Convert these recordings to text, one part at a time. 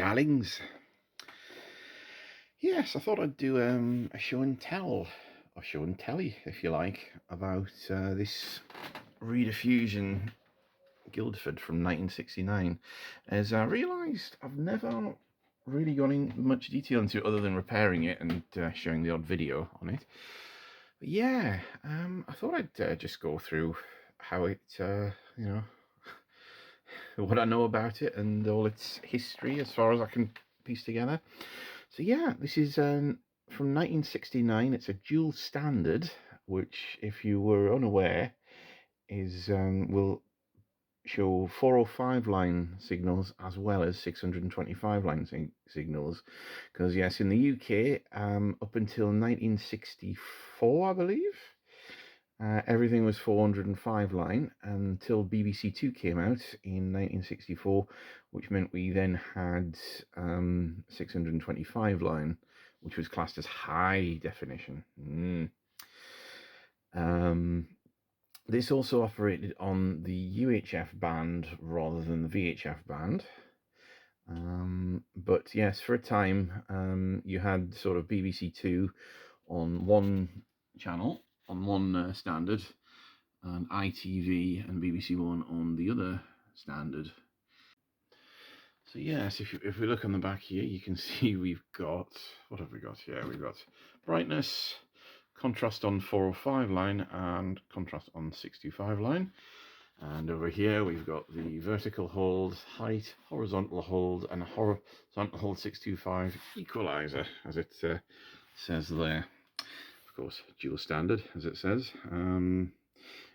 darlings. Yes, I thought I'd do a show and tell, or show and telly, if you like, about this Rediffusion Guildford from 1969. As I realised, I've never really gone in much detail into it other than repairing it and showing the odd video on it. But yeah, I thought I'd just go through how it, what I know about it and all its history as far as I can piece together. So yeah, this is from 1969. It's a dual standard, which, if you were unaware, is will show 405 line signals as well as 625 line signals. Because yes, in the UK, up until 1964, I believe, everything was 405 line until BBC Two came out in 1964, which meant we then had 625 line, which was classed as high definition. This also operated on the UHF band rather than the VHF band. But yes, for a time, you had sort of BBC Two on one channel, on one standard, and ITV and BBC One on the other standard. So yes, if we look on the back here, you can see we've got, what have we got here? We've got brightness, contrast on 405 line and contrast on 625 line. And over here we've got the vertical hold, height, horizontal hold, and a horizontal hold 625 equalizer, as it says there. Of course, dual standard, as it says.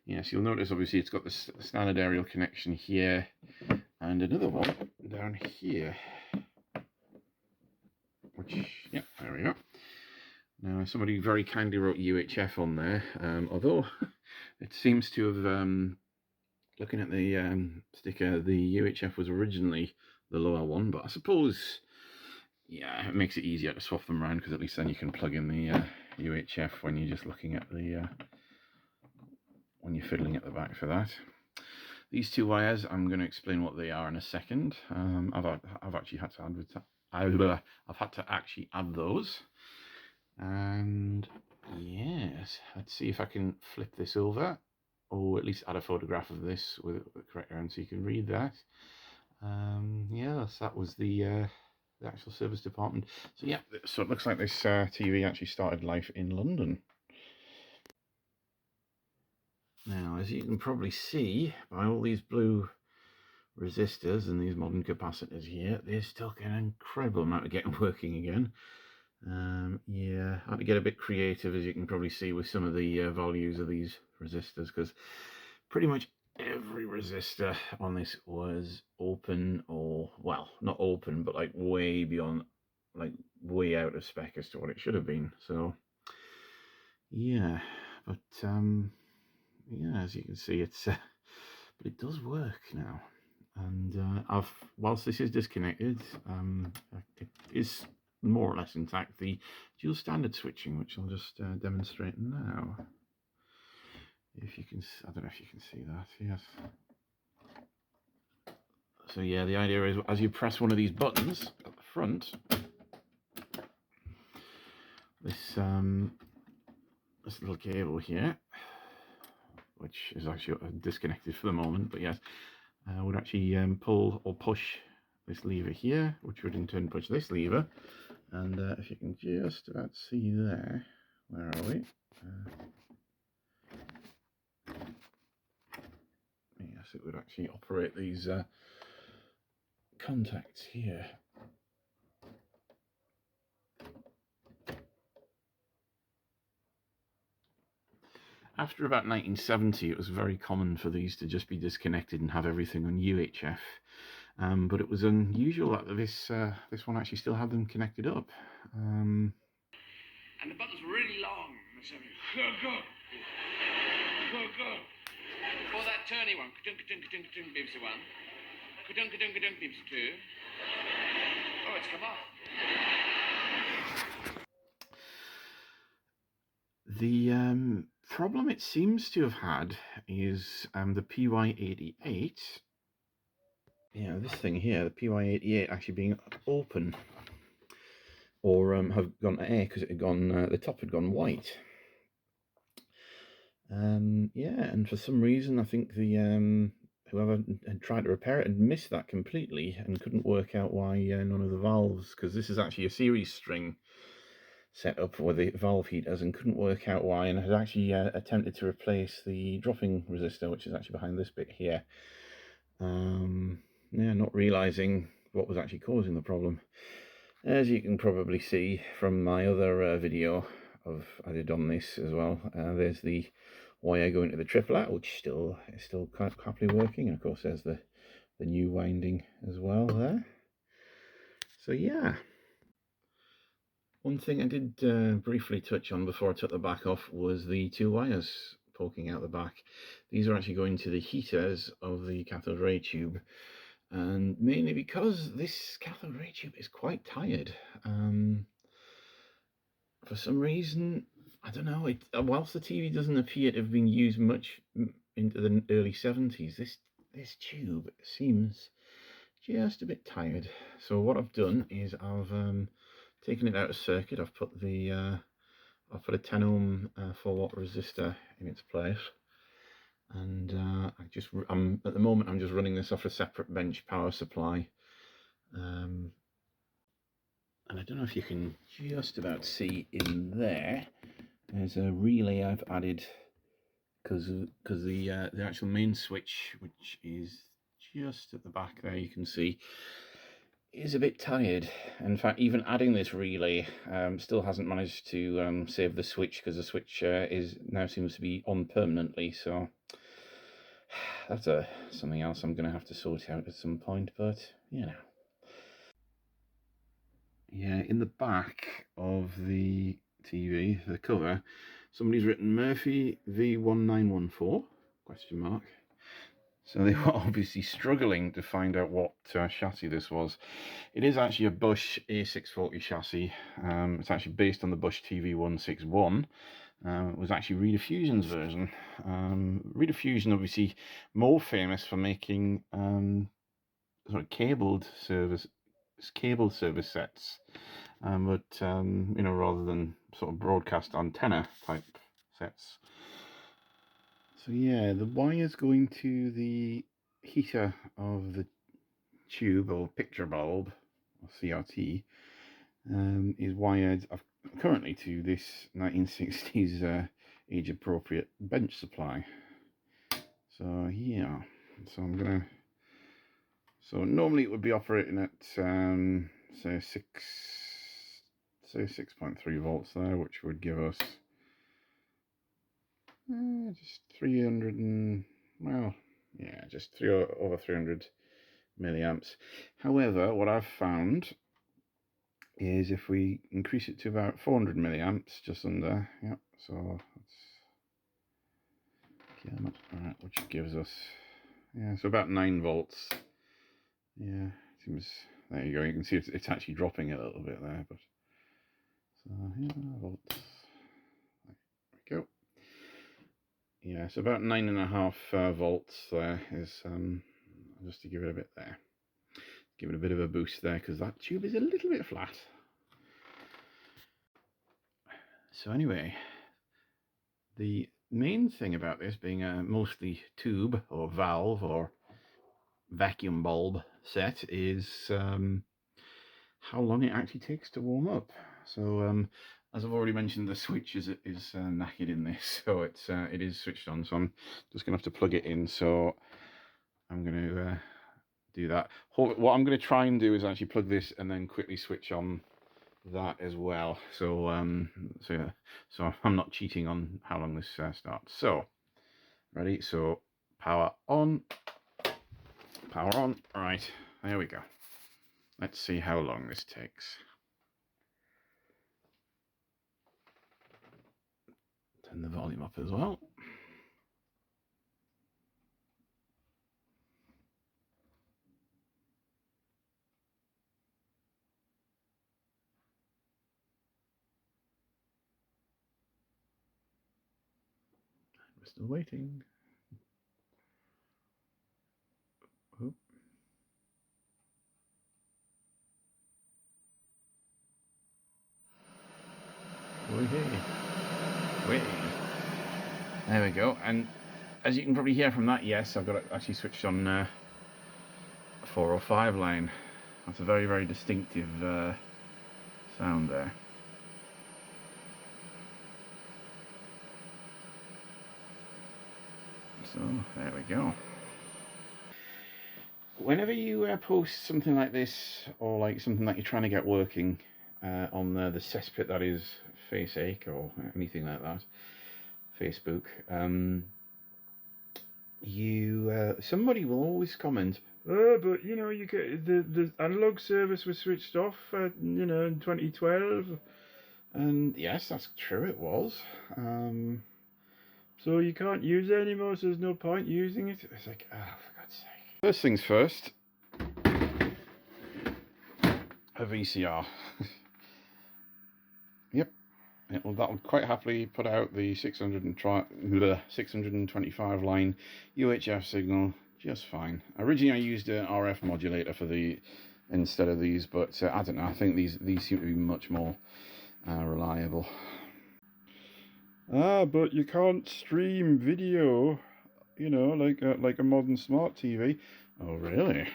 Yes, you'll notice obviously it's got the standard aerial connection here and another one down here. Which, yeah, there we go. Now, somebody very kindly wrote UHF on there, although it seems to have, looking at the sticker, the UHF was originally the lower one, but I suppose, yeah, it makes it easier to swap them around, because at least then you can plug in the UHF when you're just looking at the, when you're fiddling at the back for that. These two wires, I'm going to explain what they are in a second. I've actually had to I've had to actually add those. And yes, let's see if I can flip this over, or at least add a photograph of this with the correct round so you can read that. Yes, that was the actual service department. So yeah, so it looks like this TV actually started life in London. Now, as you can probably see by all these blue resistors and these modern capacitors here, they still get an incredible amount of getting working again. Yeah, I had to get a bit creative, as you can probably see, with some of the values of these resistors, because pretty much every resistor on this was open, or, well, not open, but like way beyond, like way out of spec as to what it should have been. So yeah, but yeah, as you can see, it's but it does work now. And whilst this is disconnected, it is more or less intact. The dual standard switching, which I'll just demonstrate now. If you can, I don't know if you can see that. Yes. So yeah, the idea is, as you press one of these buttons at the front, this this little cable here, which is actually disconnected for the moment, but yes, would actually pull or push this lever here, which would in turn push this lever. And if you can just about see there, where are we? Yes, it would actually operate these contacts here. After about 1970, it was very common for these to just be disconnected and have everything on UHF. But it was unusual that this one actually still had them connected up. And the buttons were really long. So, go, go, go, go. Before that turny one, ka-dunk, BBC 1, ka-dunk, BBC 2. Oh, it's come off. The problem it seems to have had is the PY88. yeah, this thing here, the PY88 actually being open, or have gone to air because it had gone, the top had gone white. Yeah, and for some reason I think the whoever had tried to repair it had missed that completely and couldn't work out why none of the valves, because this is actually a series string set up for the valve heaters, and couldn't work out why, and had actually attempted to replace the dropping resistor, which is actually behind this bit here. Yeah, not realizing what was actually causing the problem. As you can probably see from my other video I did on this as well, there's the wire going to the triple out, which is still happily working, and of course there's the new winding as well there. So yeah, one thing I did briefly touch on before I took the back off was the two wires poking out the back. These are actually going to the heaters of the cathode ray tube, and mainly because this cathode ray tube is quite tired. For some reason, I don't know, whilst the TV doesn't appear to have been used much into the early 70s, this tube seems just a bit tired. So what I've done is I've taken it out of circuit. I've put a 10 ohm 4-watt resistor in its place, and at the moment I'm just running this off a separate bench power supply. And I don't know if you can just about see in there, there's a relay I've added, because the actual main switch, which is just at the back there, you can see, is a bit tired. In fact, even adding this relay still hasn't managed to save the switch, because the switch now seems to be on permanently. So that's something else I'm going to have to sort out at some point, but you know. Yeah, in the back of the TV, the cover, somebody's written Murphy V1914 question mark. So they were obviously struggling to find out what chassis this was. It is actually a Bush A640 chassis. It's actually based on the Bush TV161. It was actually Rediffusion's version. Rediffusion, obviously more famous for making sort of cabled service sets, but you know, rather than sort of broadcast antenna type sets. So yeah, the wires going to the heater of the tube or picture bulb or CRT is wired currently to this 1960s age appropriate bench supply. So yeah, so normally it would be operating at say 6.3 volts there, which would give us just 300 and, well, yeah, just over 300 milliamps. However, what I've found is if we increase it to about 400 milliamps, just under, yeah, so that's alright, which gives us, yeah, so about 9 volts. Yeah, seems, there you go, you can see it's actually dropping a little bit there, but so yeah, volts. There we go. Yeah, so about 9.5 volts there is just to give it a bit there. Give it a bit of a boost there, because that tube is a little bit flat. So anyway, the main thing about this being a mostly tube or valve or vacuum bulb set is how long it actually takes to warm up. So as I've already mentioned, the switch is knackered in this, so it is switched on. So I'm just gonna have to plug it in. So I'm gonna do that. What I'm going to try and do is actually plug this and then quickly switch on that as well. So so I'm not cheating on how long this starts. So ready? So power on. Right, there we go. Let's see how long this takes. Turn the volume up as well. We're still waiting. Oop. Wait. There we go. And as you can probably hear from that, yes, I've got it actually switched on 405 line. That's a very, very distinctive sound there. So there we go. Whenever you post something like this, or like something that you're trying to get working on the cesspit that is FaceAche or anything like that, Facebook, somebody will always comment, oh, but you know, you get the analog service was switched off, you know, in 2012, and yes, that's true, it was. So you can't use it anymore, so there's no point using it. It's like, oh, for God's sake. First things first, a VCR. Yep, that'll quite happily put out the 625 line UHF signal just fine. Originally I used an RF modulator for instead of these, but I don't know, I think these seem to be much more reliable. Ah, but you can't stream video, you know, like a modern smart TV. Oh, really?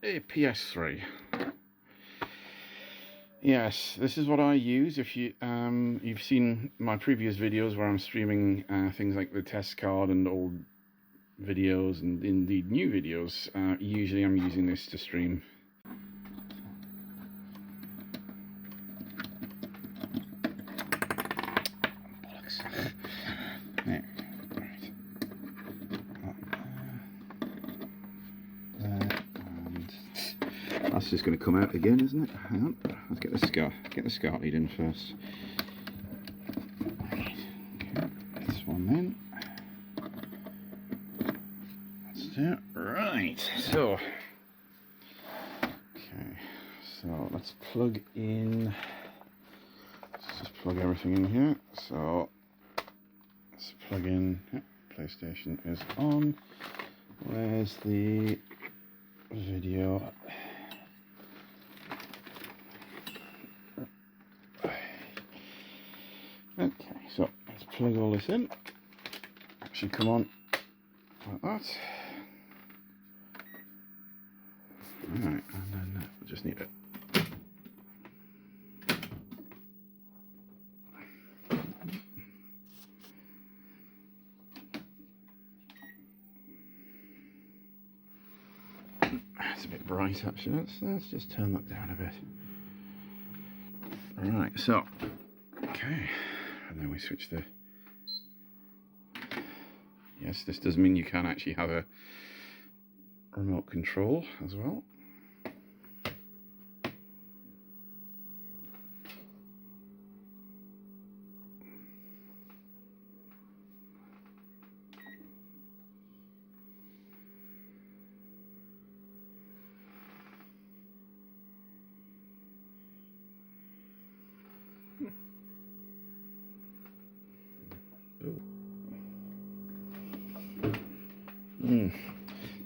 A PS3. Yes, this is what I use. If you've seen my previous videos where I'm streaming things like the test card and old videos and indeed new videos, usually I'm using this to stream. There. Right. And that's just going to come out again, isn't it? Hang on. Let's get the SCART lead in first. Right. Okay. This one then. That's it. Right. So. Okay. So let's plug in. Let's just plug everything in here. So. Let's plug in. Yep, PlayStation is on. Where's the video? Okay, so let's plug all this in. Should come on like that. Alright, and then we just need it. It's a bit bright actually, let's just turn that down a bit. Right, so, okay, and then we switch the, yes, this does mean you can actually have a remote control as well.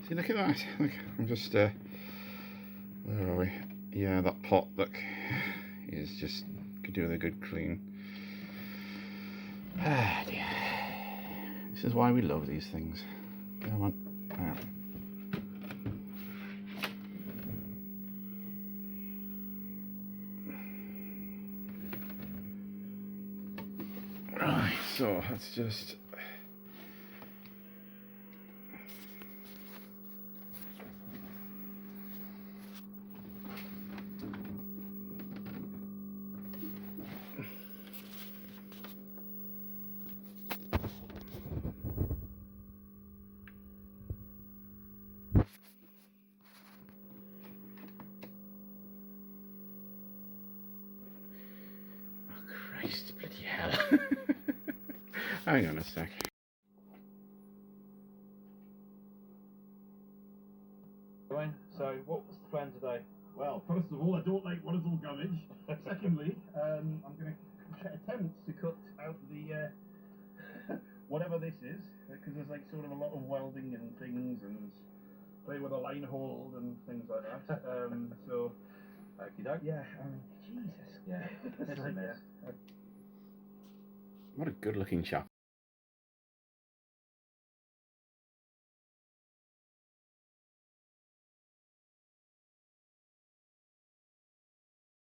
See, look at that. Look, I'm just, where are we? Yeah, that pot, look, is just, could do with a good clean. Ah, dear. This is why we love these things. Come on. Right, so let's just... Christ, bloody hell. Hang on a sec. So, what was the plan today? Well, first of all, I don't like what is all garbage. Secondly, I'm going to attempt to cut out the whatever this is, because there's like sort of a lot of welding and things, and play with a line hold and things like that. So okie doke. Yeah, I mean, Jesus. Yeah. It's a mess. What a good looking chap.